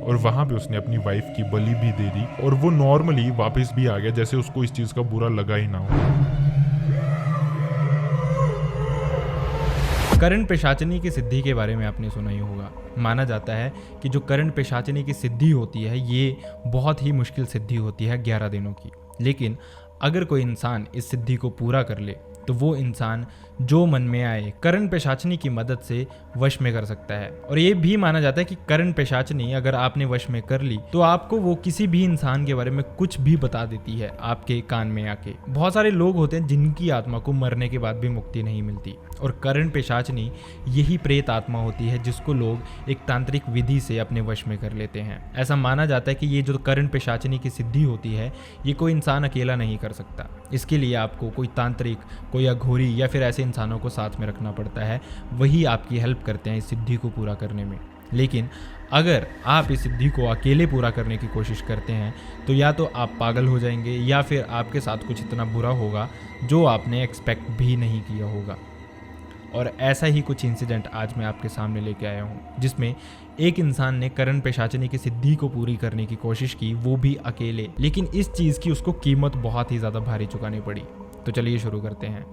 और वहाँ पे उसने अपनी वाइफ की बलि भी दे दी और वो नॉर्मली वापस भी आ गया, जैसे उसको इस चीज़ का बुरा लगा ही ना हो। करण पिशाचिनी की सिद्धि के बारे में आपने सुना ही होगा। माना जाता है कि जो करण पिशाचिनी की सिद्धि होती है ये बहुत ही मुश्किल सिद्धि होती है 11 दिनों की, लेकिन अगर कोई इंसान इस सिद्धि को पूरा कर ले तो वो इंसान जो मन में आए करण पिशाचिनी की मदद से वश में कर सकता है। और ये भी माना जाता है कि करण पिशाचिनी अगर आपने वश में कर ली तो आपको वो किसी भी इंसान के बारे में कुछ भी बता देती है आपके कान में आके। बहुत सारे लोग होते हैं जिनकी आत्मा को मरने के बाद भी मुक्ति नहीं मिलती, और करण पिशाचिनी यही प्रेत आत्मा होती है जिसको लोग एक तांत्रिक विधि से अपने वश में कर लेते हैं। ऐसा माना जाता है कि ये जो करण पिशाचिनी की सिद्धि होती है ये कोई इंसान अकेला नहीं कर सकता। इसके लिए आपको कोई तांत्रिक, कोई अघोरी या फिर ऐसे इंसानों को साथ में रखना पड़ता है, वही आपकी हेल्प करते हैं इस सिद्धि को पूरा करने में। लेकिन अगर आप इस सिद्धि को अकेले पूरा करने की कोशिश करते हैं तो या तो आप पागल हो जाएंगे या फिर आपके साथ कुछ इतना बुरा होगा जो आपने एक्सपेक्ट भी नहीं किया होगा। और ऐसा ही कुछ इंसिडेंट आज मैं आपके सामने लेके आया हूँ, जिसमें एक इंसान ने करण पिशाचिनी की सिद्धि को पूरी करने की कोशिश की, वो भी अकेले, लेकिन इस चीज़ की उसको कीमत बहुत ही ज़्यादा भारी चुकानी पड़ी। तो चलिए शुरू करते हैं।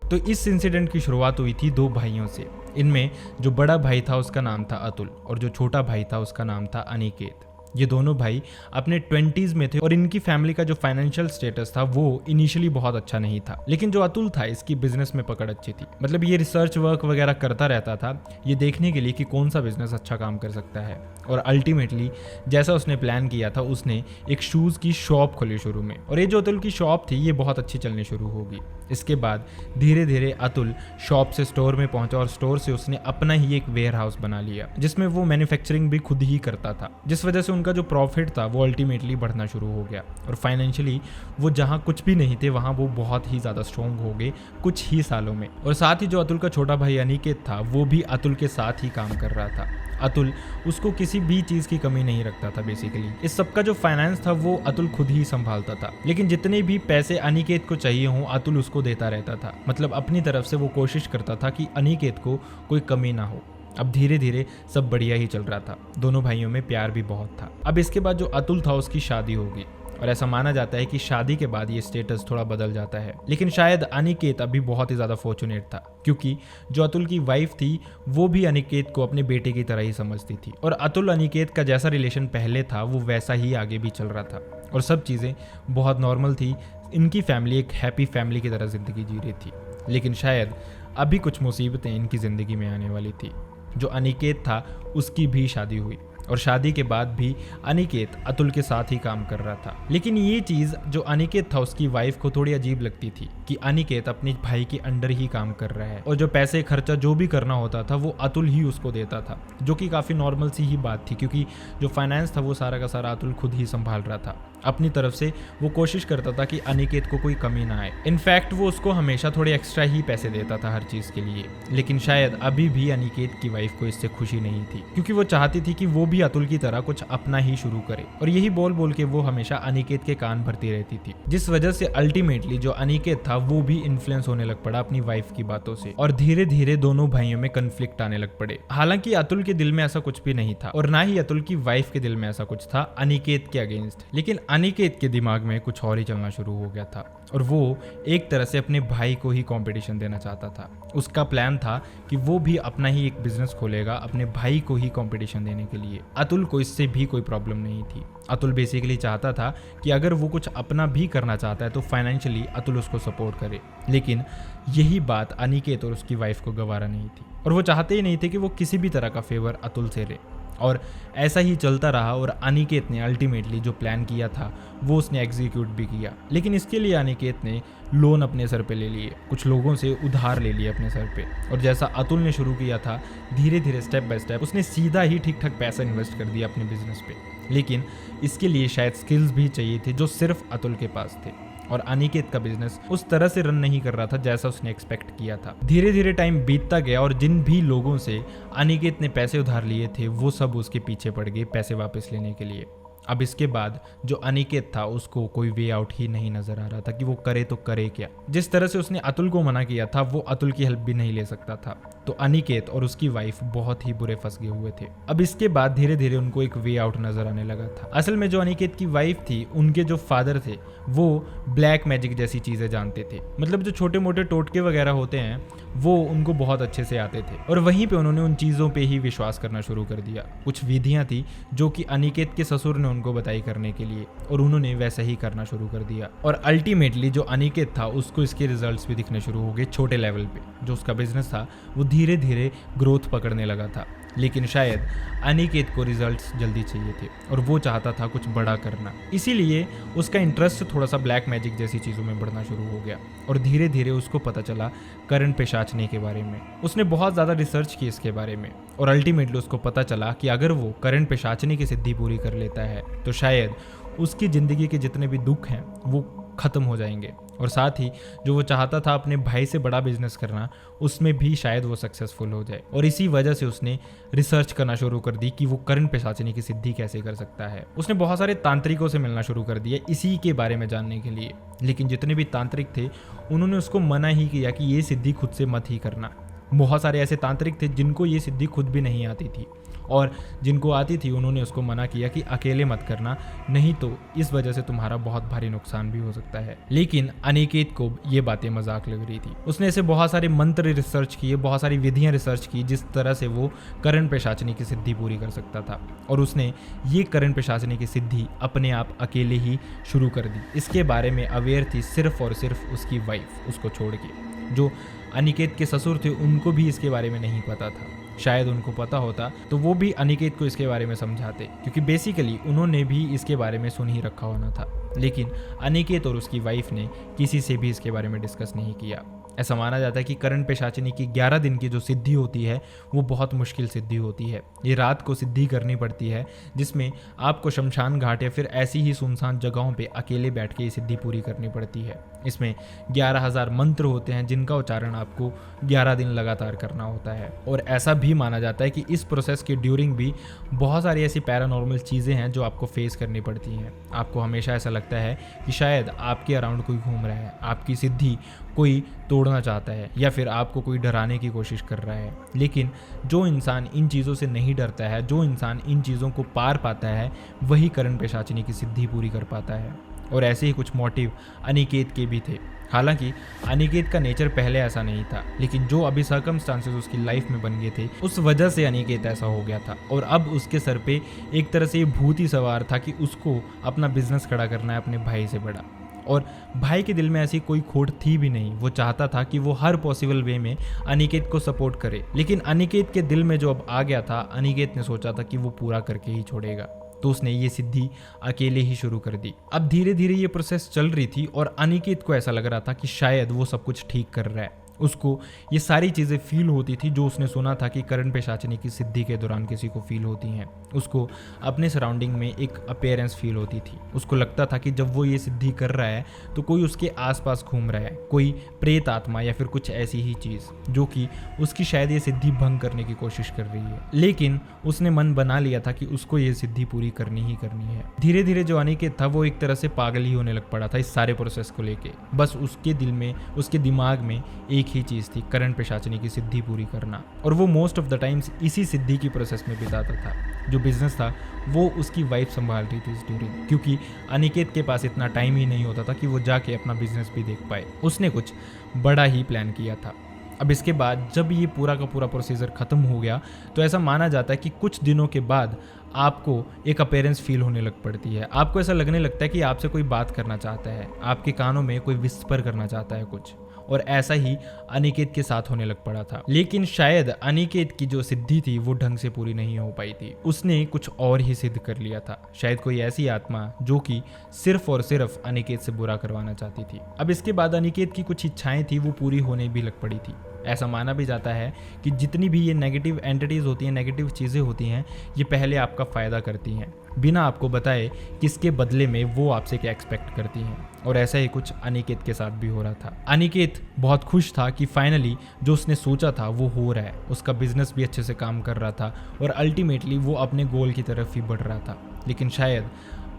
तो इस इंसिडेंट की शुरुआत हुई थी 2 भाइयों से। इनमें जो बड़ा भाई था उसका नाम था अतुल और जो छोटा भाई था उसका नाम था अनिकेत। ये दोनों भाई अपने 20s में थे और इनकी फैमिली का जो फाइनेंशियल स्टेटस था वो इनिशियली बहुत अच्छा नहीं था। लेकिन जो अतुल था इसकी बिजनेस में पकड़ अच्छी थी, मतलब ये रिसर्च वर्क वगैरह करता रहता था ये देखने के लिए कि कौन सा बिजनेस अच्छा काम कर सकता है। और अल्टीमेटली जैसा उसने प्लान किया था उसने एक शूज़ की शॉप खोली शुरू में, और ये जो अतुल की शॉप थी ये बहुत अच्छी चलनी शुरू होगी। इसके बाद धीरे धीरे अतुल शॉप से स्टोर में पहुंचा और स्टोर से उसने अपना ही एक वेयर हाउस बना लिया जिसमें वो मैन्युफैक्चरिंग भी खुद ही करता था, जिस वजह से उनका जो प्रॉफिट था वो अल्टीमेटली बढ़ना शुरू हो गया। और फाइनेंशियली वो जहां कुछ भी नहीं थे वहां वो बहुत ही ज़्यादा स्ट्रॉन्ग हो गए कुछ ही सालों में। और साथ ही जो अतुल का छोटा भाई अनिकेत था वो भी अतुल के साथ ही काम कर रहा था। अतुल उसको किसी भी चीज़ की कमी नहीं रखता था। बेसिकली इस सबका जो फाइनेंस था वो अतुल खुद ही संभालता था, लेकिन जितने भी पैसे अनिकेत को चाहिए हों अतुल उसको देता रहता था। मतलब अपनी तरफ से वो कोशिश करता था कि अनिकेत को कोई कमी ना हो। अब धीरे धीरे सब बढ़िया ही चल रहा था, दोनों भाइयों में प्यार भी बहुत था। अब इसके बाद जो अतुल था उसकी शादी होगी और ऐसा माना जाता है कि शादी के बाद ये स्टेटस थोड़ा बदल जाता है। लेकिन शायद अनिकेत अभी बहुत ही ज़्यादा फॉर्चुनेट था क्योंकि जो अतुल की वाइफ थी वो भी अनिकेत को अपने बेटे की तरह ही समझती थी, और अतुल अनिकेत का जैसा रिलेशन पहले था वो वैसा ही आगे भी चल रहा था और सब चीज़ें बहुत नॉर्मल थी। इनकी फैमिली एक हैप्पी फैमिली की तरह ज़िंदगी जी रही थी। लेकिन शायद अभी कुछ मुसीबतें इनकी ज़िंदगी में आने वाली थी। जो अनिकेत था उसकी भी शादी हुई और शादी के बाद भी अनिकेत अतुल के साथ ही काम कर रहा था। लेकिन ये चीज़ जो अनिकेत था उसकी वाइफ को थोड़ी अजीब लगती थी कि अनिकेत अपने भाई के अंडर ही काम कर रहा है और जो पैसे खर्चा जो भी करना होता था वो अतुल ही उसको देता था, जो कि काफ़ी नॉर्मल सी ही बात थी क्योंकि जो फाइनेंस था वो सारा का सारा अतुल खुद ही संभाल रहा था। अपनी तरफ से वो कोशिश करता था कि अनिकेत को कोई कमी ना आए। इनफैक्ट वो उसको हमेशा थोड़े एक्स्ट्रा ही पैसे देता था हर चीज़ के लिए। लेकिन शायद अभी भी अनिकेत की वाइफ को इससे खुशी नहीं थी क्योंकि वो चाहती थी कि वो भी अतुल की तरह कुछ अपना ही शुरू करे, और यही बोल बोल के वो हमेशा अनिकेत के कान भरती रहती थी, जिस वजह से अल्टीमेटली जो अनिकेत था वो भी इन्फ्लुएंस होने लग पड़ा अपनी वाइफ की बातों से, और धीरे धीरे दोनों भाइयों में कन्फ्लिक्ट आने लग पड़े। हालांकि अतुल के दिल में ऐसा कुछ भी नहीं था और ना ही अतुल की वाइफ के दिल में ऐसा कुछ था अनिकेत के अगेंस्ट, लेकिन अनिकेत के दिमाग में कुछ और ही चलना शुरू हो गया था और वो एक तरह से अपने भाई को ही कंपटीशन देना चाहता था। उसका प्लान था कि वो भी अपना ही एक बिजनेस खोलेगा अपने भाई को ही कंपटीशन देने के लिए। अतुल को इससे भी कोई प्रॉब्लम नहीं थी। अतुल बेसिकली चाहता था कि अगर वो कुछ अपना भी करना चाहता है तो फाइनेंशियली अतुल उसको सपोर्ट करे, लेकिन यही बात अनिकेत और उसकी वाइफ को गवारा नहीं थी और वो चाहते ही नहीं थे कि वो किसी भी तरह का फेवर अतुल से ले। और ऐसा ही चलता रहा और अनिकेत ने अल्टीमेटली जो प्लान किया था वो उसने एग्जीक्यूट भी किया। लेकिन इसके लिए अनिकेत ने लोन अपने सर पे ले लिए, कुछ लोगों से उधार ले लिए अपने सर पे, और जैसा अतुल ने शुरू किया था धीरे धीरे स्टेप बाय स्टेप उसने सीधा ही ठीक ठाक पैसा इन्वेस्ट कर दिया अपने बिजनेस पे। लेकिन इसके लिए शायद स्किल्स भी चाहिए थे जो सिर्फ अतुल के पास थे, और अनिकेत का बिजनेस उस तरह से रन नहीं कर रहा था जैसा उसने एक्सपेक्ट किया था। धीरे धीरे टाइम बीतता गया और जिन भी लोगों से अनिकेत ने पैसे उधार लिए थे वो सब उसके पीछे पड़ गए पैसे वापस लेने के लिए। अब इसके बाद जो अनिकेत था उसको कोई वे आउट ही नहीं नजर आ रहा था कि वो करे तो करे क्या। जिस तरह से उसने अतुल को मना किया था वो अतुल की हेल्प भी नहीं ले सकता था। तो अनिकेत और उसकी वाइफ बहुत ही बुरे फंस गए हुए थे। अब इसके बाद धीरे धीरे उनको एक वे आउट नजर आने लगा था। असल में जो अनिकेत की वाइफ थी उनके जो फादर थे वो ब्लैक मैजिक जैसी चीजें जानते थे, मतलब जो छोटे मोटे टोटके वगैरह होते हैं वो उनको बहुत अच्छे से आते थे। और वहीं पे उन्होंने उन चीज़ों पे ही विश्वास करना शुरू कर दिया। कुछ विधियां थी जो कि अनिकेत के ससुर ने उनको बताई करने के लिए और उन्होंने वैसा ही करना शुरू कर दिया। और अल्टीमेटली जो अनिकेत था उसको इसके रिजल्ट्स भी दिखने शुरू हो गए छोटे लेवल पे। जो उसका बिजनेस था वो धीरे धीरे ग्रोथ पकड़ने लगा था। लेकिन शायद अनिकेत को रिजल्ट्स जल्दी चाहिए थे और वो चाहता था कुछ बड़ा करना, इसीलिए उसका इंटरेस्ट थोड़ा सा ब्लैक मैजिक जैसी चीज़ों में बढ़ना शुरू हो गया। और धीरे धीरे उसको पता चला करण पेशाचनी के बारे में। उसने बहुत ज़्यादा रिसर्च की इसके बारे में और अल्टीमेटली उसको पता चला कि अगर वो करण पेशाचनी की सिद्धि पूरी कर लेता है तो शायद उसकी ज़िंदगी के जितने भी दुख हैं वो ख़त्म हो जाएंगे और साथ ही जो वो चाहता था अपने भाई से बड़ा बिजनेस करना उसमें भी शायद वो सक्सेसफुल हो जाए। और इसी वजह से उसने रिसर्च करना शुरू कर दी कि वो करण पेशाचनी की सिद्धि कैसे कर सकता है। उसने बहुत सारे तांत्रिकों से मिलना शुरू कर दिया इसी के बारे में जानने के लिए, लेकिन जितने भी तांत्रिक थे उन्होंने उसको मना ही किया कि ये सिद्धि खुद से मत ही करना। बहुत सारे ऐसे तांत्रिक थे जिनको ये सिद्धि खुद भी नहीं आती थी और जिनको आती थी उन्होंने उसको मना किया कि अकेले मत करना, नहीं तो इस वजह से तुम्हारा बहुत भारी नुकसान भी हो सकता है। लेकिन अनिकेत को ये बातें मजाक लग रही थी। उसने ऐसे बहुत सारे मंत्र रिसर्च किए, बहुत सारी विधियां रिसर्च की जिस तरह से वो करण पेशाचनी की सिद्धि पूरी कर सकता था और उसने ये करण पेशाचनी की सिद्धि अपने आप अकेले ही शुरू कर दी। इसके बारे में अवेयर थी सिर्फ और सिर्फ उसकी वाइफ, उसको छोड़ के। जो अनिकेत के ससुर थे उनको भी इसके बारे में नहीं पता था। शायद उनको पता होता तो वो भी अनिकेत को इसके बारे में समझाते, क्योंकि बेसिकली उन्होंने भी इसके बारे में सुन ही रखा होना था। लेकिन अनिकेत और उसकी वाइफ ने किसी से भी इसके बारे में डिस्कस नहीं किया। ऐसा माना जाता है कि करण पेशाचनी की 11 दिन की जो सिद्धि होती है वो बहुत मुश्किल सिद्धि होती है। ये रात को सिद्धि करनी पड़ती है जिसमें आपको शमशान घाट या फिर ऐसी ही सुनसान जगहों पे अकेले बैठ के ये सिद्धि पूरी करनी पड़ती है। इसमें 11,000 मंत्र होते हैं जिनका उच्चारण आपको 11 दिन लगातार करना होता है। और ऐसा भी माना जाता है कि इस प्रोसेस के ड्यूरिंग भी बहुत सारी ऐसी पैरानॉर्मल चीज़ें हैं जो आपको फेस करनी पड़ती हैं। आपको हमेशा ऐसा लगता है कि शायद आपके अराउंड कोई घूम रहा है, आपकी सिद्धि कोई तोड़ना चाहता है या फिर आपको कोई डराने की कोशिश कर रहा है। लेकिन जो इंसान इन चीज़ों से नहीं डरता है, जो इंसान इन चीज़ों को पार पाता है, वही करण पेशाचनी की सिद्धि पूरी कर पाता है। और ऐसे ही कुछ मोटिव अनिकेत के भी थे। हालांकि अनिकेत का नेचर पहले ऐसा नहीं था, लेकिन जो अभी सर्कमस्टांसेस उसकी लाइफ में बन गए थे उस वजह से अनिकेत ऐसा हो गया था। और अब उसके सर पे एक तरह से ये भूत ही सवार था कि उसको अपना बिजनेस खड़ा करना है अपने भाई से बड़ा। और भाई के दिल में ऐसी कोई खोट थी भी नहीं। वो चाहता था कि वो हर पॉसिबल वे में अनिकेत को सपोर्ट करे, लेकिन अनिकेत के दिल में जो अब आ गया था, अनिकेत ने सोचा था कि वो पूरा करके ही छोड़ेगा, तो उसने ये सिद्धि अकेले ही शुरू कर दी। अब धीरे धीरे ये प्रोसेस चल रही थी और अनिकेत को ऐसा लग रहा था कि शायद वो सब कुछ ठीक कर रहा है। उसको ये सारी चीज़ें फील होती थी जो उसने सुना था कि करण पेशाचनी की सिद्धि के दौरान किसी को फील होती हैं। उसको अपने सराउंडिंग में एक अपीयरेंस फील होती थी। उसको लगता था कि जब वो ये सिद्धि कर रहा है तो कोई उसके आसपास घूम रहा है, कोई प्रेत आत्मा या फिर कुछ ऐसी ही चीज़ जो कि उसकी शायद ये सिद्धि भंग करने की कोशिश कर रही है। लेकिन उसने मन बना लिया था कि उसको ये सिद्धि पूरी करनी ही करनी है। धीरे धीरे जो अनिकेत था वो एक तरह से पागल ही होने लग पड़ा था इस सारे प्रोसेस को लेके। बस उसके दिल में, उसके दिमाग में एक ही चीज़ थी, करण पेशाचनी की सिद्धि पूरी करना। और वो मोस्ट ऑफ द टाइम्स इसी सिद्धि की प्रोसेस में बिताता था। जो बिजनेस था वो उसकी वाइफ संभाल रही थी इस ड्यूरिंग, क्योंकि अनिकेत के पास इतना टाइम ही नहीं होता था कि वो जाके अपना बिजनेस भी देख पाए। उसने कुछ बड़ा ही प्लान किया था। अब इसके बाद जब ये पूरा का पूरा प्रोसीजर ख़त्म हो गया तो ऐसा माना जाता है कि कुछ दिनों के बाद आपको एक अपीयरेंस फील होने लग पड़ती है। आपको ऐसा लगने लगता है कि आपसे कोई बात करना चाहता है, आपके कानों में कोई विस्पर करना चाहता है कुछ। और ऐसा ही अनिकेत के साथ होने लग पड़ा था। लेकिन शायद अनिकेत की जो सिद्धि थी वो ढंग से पूरी नहीं हो पाई थी। उसने कुछ और ही सिद्ध कर लिया था, शायद कोई ऐसी आत्मा जो कि सिर्फ और सिर्फ अनिकेत से बुरा करवाना चाहती थी। अब इसके बाद अनिकेत की कुछ इच्छाएं थी वो पूरी होने भी लग पड़ी थी। ऐसा माना भी जाता है कि जितनी भी ये नेगेटिव एंटिटीज़ होती हैं, नेगेटिव चीज़ें होती हैं, ये पहले आपका फ़ायदा करती हैं बिना आपको बताए किसके बदले में वो आपसे क्या एक्सपेक्ट करती हैं। और ऐसा ही कुछ अनिकेत के साथ भी हो रहा था। अनिकेत बहुत खुश था कि फाइनली जो उसने सोचा था वो हो रहा है, उसका बिजनेस भी अच्छे से काम कर रहा था और अल्टीमेटली वो अपने गोल की तरफ ही बढ़ रहा था। लेकिन शायद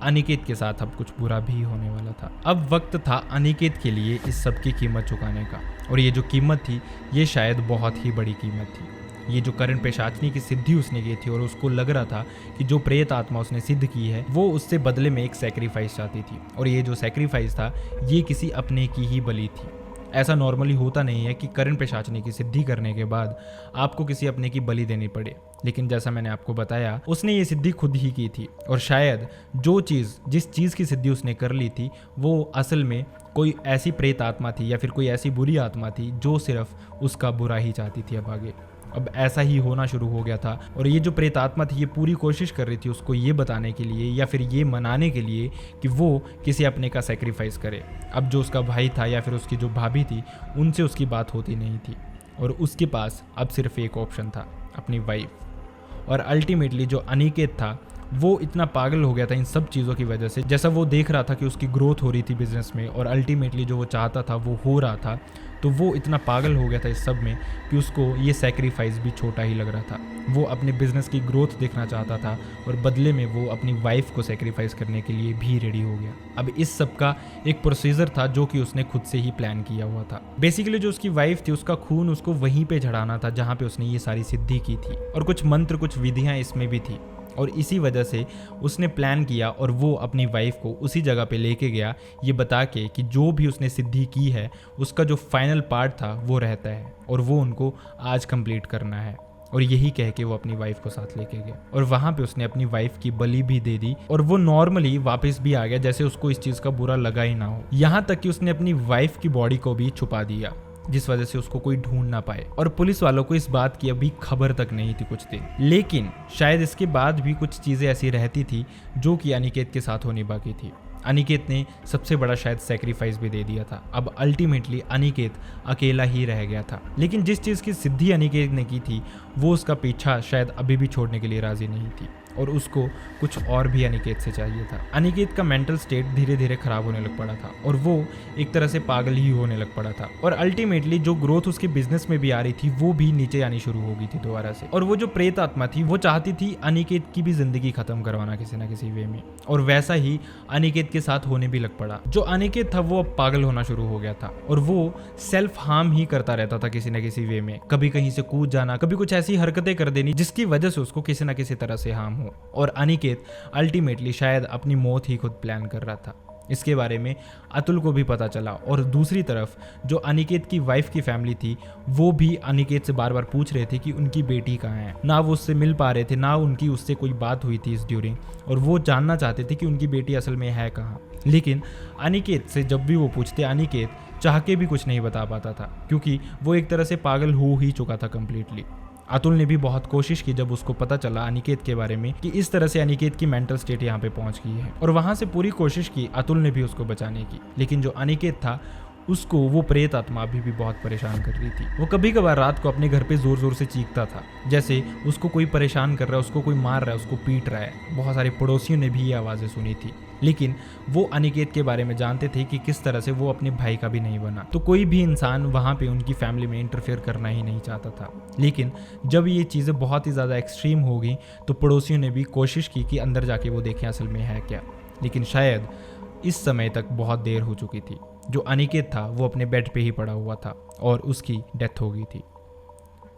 अनिकेत के साथ अब कुछ बुरा भी होने वाला था। अब वक्त था अनिकेत के लिए इस सब की कीमत चुकाने का, और ये जो कीमत थी ये शायद बहुत ही बड़ी कीमत थी। ये जो करण पेशाचनी की सिद्धि उसने की थी और उसको लग रहा था कि जो प्रेत आत्मा उसने सिद्ध की है वो उससे बदले में एक सेक्रीफाइस चाहती थी, और ये जो सेक्रीफाइस था ये किसी अपने की ही बलि थी। ऐसा नॉर्मली होता नहीं है कि करण पेशाचनी की सिद्धि करने के बाद आपको किसी अपने की बलि देनी पड़े, लेकिन जैसा मैंने आपको बताया उसने ये सिद्धि खुद ही की थी, और शायद जिस चीज़ की सिद्धि उसने कर ली थी वो असल में कोई ऐसी प्रेत आत्मा थी या फिर कोई ऐसी बुरी आत्मा थी जो सिर्फ उसका बुरा ही चाहती थी। अब ऐसा ही होना शुरू हो गया था, और ये जो प्रेत आत्मा थी ये पूरी कोशिश कर रही थी उसको ये बताने के लिए या फिर ये मनाने के लिए कि वो किसी अपने का सेक्रीफाइस करे। अब जो उसका भाई था या फिर उसकी जो भाभी थी उनसे उसकी बात होती नहीं थी, और उसके पास अब सिर्फ एक ऑप्शन था, अपनी वाइफ। और अल्टीमेटली जो अनिकेत था वो इतना पागल हो गया था इन सब चीज़ों की वजह से, जैसा वो देख रहा था कि उसकी ग्रोथ हो रही थी बिजनेस में और अल्टीमेटली जो वो चाहता था वो हो रहा था, तो वो इतना पागल हो गया था इस सब में कि उसको ये सेक्रीफाइस भी छोटा ही लग रहा था। वो अपने बिजनेस की ग्रोथ देखना चाहता था और बदले में वो अपनी वाइफ को सेक्रीफाइस करने के लिए भी रेडी हो गया। अब इस सब का एक प्रोसीजर था जो कि उसने खुद से ही प्लान किया हुआ था। बेसिकली जो उसकी वाइफ थी उसका खून उसको वहीं पे झड़ाना था जहाँ पे उसने ये सारी सिद्धि की थी, और कुछ मंत्र कुछ विधियाँ इसमें भी थी, और इसी वजह से उसने प्लान किया और वो अपनी वाइफ को उसी जगह पे लेके गया ये बता के कि जो भी उसने सिद्धि की है उसका जो फाइनल पार्ट था वो रहता है और वो उनको आज कंप्लीट करना है। और यही कह के वो अपनी वाइफ को साथ लेके गया, और वहाँ पे उसने अपनी वाइफ की बलि भी दे दी, और वो नॉर्मली वापस भी आ गया जैसे उसको इस चीज़ का बुरा लगा ही ना हो। यहाँ तक कि उसने अपनी वाइफ की बॉडी को भी छुपा दिया जिस वजह से उसको कोई ढूंढ ना पाए, और पुलिस वालों को इस बात की अभी खबर तक नहीं थी कुछ दिन। लेकिन शायद इसके बाद भी कुछ चीज़ें ऐसी रहती थी जो कि अनिकेत के साथ होनी बाकी थी। अनिकेत ने सबसे बड़ा शायद सेक्रीफाइस भी दे दिया था। अब अल्टीमेटली अनिकेत अकेला ही रह गया था, लेकिन जिस चीज़ की सिद्धि अनिकेत ने की थी वो उसका पीछा शायद अभी भी छोड़ने के लिए राजी नहीं थी, और उसको कुछ और भी अनिकेत से चाहिए था। अनिकेत का मेंटल स्टेट धीरे धीरे खराब होने लग पड़ा था और वो एक तरह से पागल ही होने लग पड़ा था, और अल्टीमेटली जो ग्रोथ उसके बिजनेस में भी आ रही थी वो भी नीचे आनी शुरू हो गई थी दोबारा से। और वो जो प्रेत आत्मा थी वो चाहती थी अनिकेत की भी जिंदगी खत्म करवाना किसी ना किसी वे में, और वैसा ही अनिकेत के साथ होने भी लग पड़ा। जो अनिकेत था वो अब पागल होना शुरू हो गया था, और वो सेल्फ हार्म ही करता रहता था किसी ना किसी वे में, कभी कहीं से कूद जाना, कभी कुछ ऐसी हरकतें कर देनी जिसकी वजह से उसको किसी ना किसी तरह से हार्म हो। और अनिकेत अल्टीमेटली शायद अपनी मौत ही खुद प्लान कर रहा था। इसके बारे में अतुल को भी पता चला, और दूसरी तरफ जो अनिकेत की वाइफ की फैमिली थी वो भी अनिकेत से बार बार पूछ रहे थे कि उनकी बेटी कहाँ है। ना वो उससे मिल पा रहे थे, ना उनकी उससे कोई बात हुई थी इस ड्यूरिंग, और वो जानना चाहते थे कि उनकी बेटी असल में है कहाँ। लेकिन अनिकेत से जब भी वो पूछते अनिकेत चाह के भी कुछ नहीं बता पाता था, क्योंकि वो एक तरह से पागल हो ही चुका था कम्प्लीटली। अतुल ने भी बहुत कोशिश की जब उसको पता चला अनिकेत के बारे में कि इस तरह से अनिकेत की मेंटल स्टेट यहाँ पे पहुँच गई है, और वहाँ से पूरी कोशिश की अतुल ने भी उसको बचाने की। लेकिन जो अनिकेत था उसको वो प्रेत आत्मा अभी भी बहुत परेशान कर रही थी। वो कभी कभार रात को अपने घर पे जोर जोर से चीखता था, जैसे उसको कोई परेशान कर रहा है, उसको कोई मार रहा है, उसको पीट रहा है। बहुत सारे पड़ोसियों ने भी ये आवाज़ें सुनी थी, लेकिन वो अनिकेत के बारे में जानते थे कि किस तरह से वो अपने भाई का भी नहीं बना, तो कोई भी इंसान वहाँ पे उनकी फैमिली में इंटरफेयर करना ही नहीं चाहता था। लेकिन जब ये चीज़ें बहुत ही ज़्यादा एक्सट्रीम हो गई तो पड़ोसियों ने भी कोशिश की कि अंदर जाके वो देखें असल में है क्या, लेकिन शायद इस समय तक बहुत देर हो चुकी थी। जो अनिकेत था वो अपने बेड पे ही पड़ा हुआ था और उसकी डेथ हो गई थी।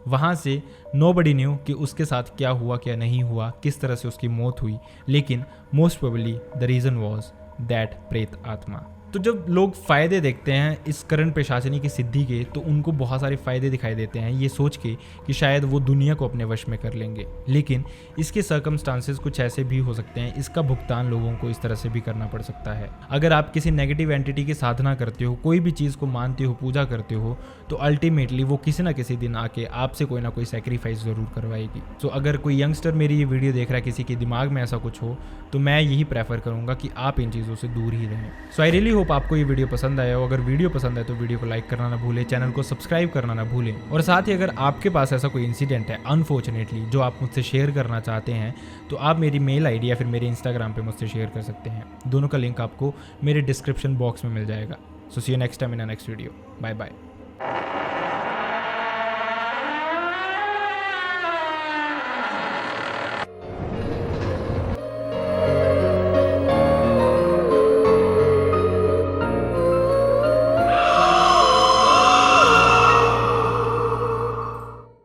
वहाँ से नोबडी न्यू कि उसके साथ क्या हुआ क्या नहीं हुआ, किस तरह से उसकी मौत हुई, लेकिन most probably the reason was that प्रेत आत्मा। तो जब लोग फ़ायदे देखते हैं इस करण पेशाचनी की सिद्धि के, तो उनको बहुत सारे फ़ायदे दिखाई देते हैं ये सोच के कि शायद वो दुनिया को अपने वश में कर लेंगे। लेकिन इसके सर्कमस्टांसेस कुछ ऐसे भी हो सकते हैं, इसका भुगतान लोगों को इस तरह से भी करना पड़ सकता है। अगर आप किसी नेगेटिव एंटिटी की साधना करते हो, कोई भी चीज़ को मानते हो, पूजा करते हो, तो अल्टीमेटली वो किसी ना किसी दिन आके आपसे कोई ना कोई सेक्रीफाइस ज़रूर करवाएगी। सो अगर कोई यंगस्टर मेरी ये वीडियो देख रहा है, किसी के दिमाग में ऐसा कुछ हो, तो मैं यही प्रेफर करूँगा कि आप इन चीज़ों से दूर ही रहें। सो आई रियली होप होप आपको ये वीडियो पसंद आया हो। अगर वीडियो पसंद आए तो वीडियो को लाइक करना ना भूलें, चैनल को सब्सक्राइब करना ना भूलें, और साथ ही अगर आपके पास ऐसा कोई इंसिडेंट है अनफॉर्चुनेटली जो आप मुझसे शेयर करना चाहते हैं तो आप मेरी मेल आईडी या फिर मेरे इंस्टाग्राम पे मुझसे शेयर कर सकते हैं। दोनों का लिंक आपको मेरे डिस्क्रिप्शन बॉक्स में मिल जाएगा। So see you next time in a next video. Bye bye.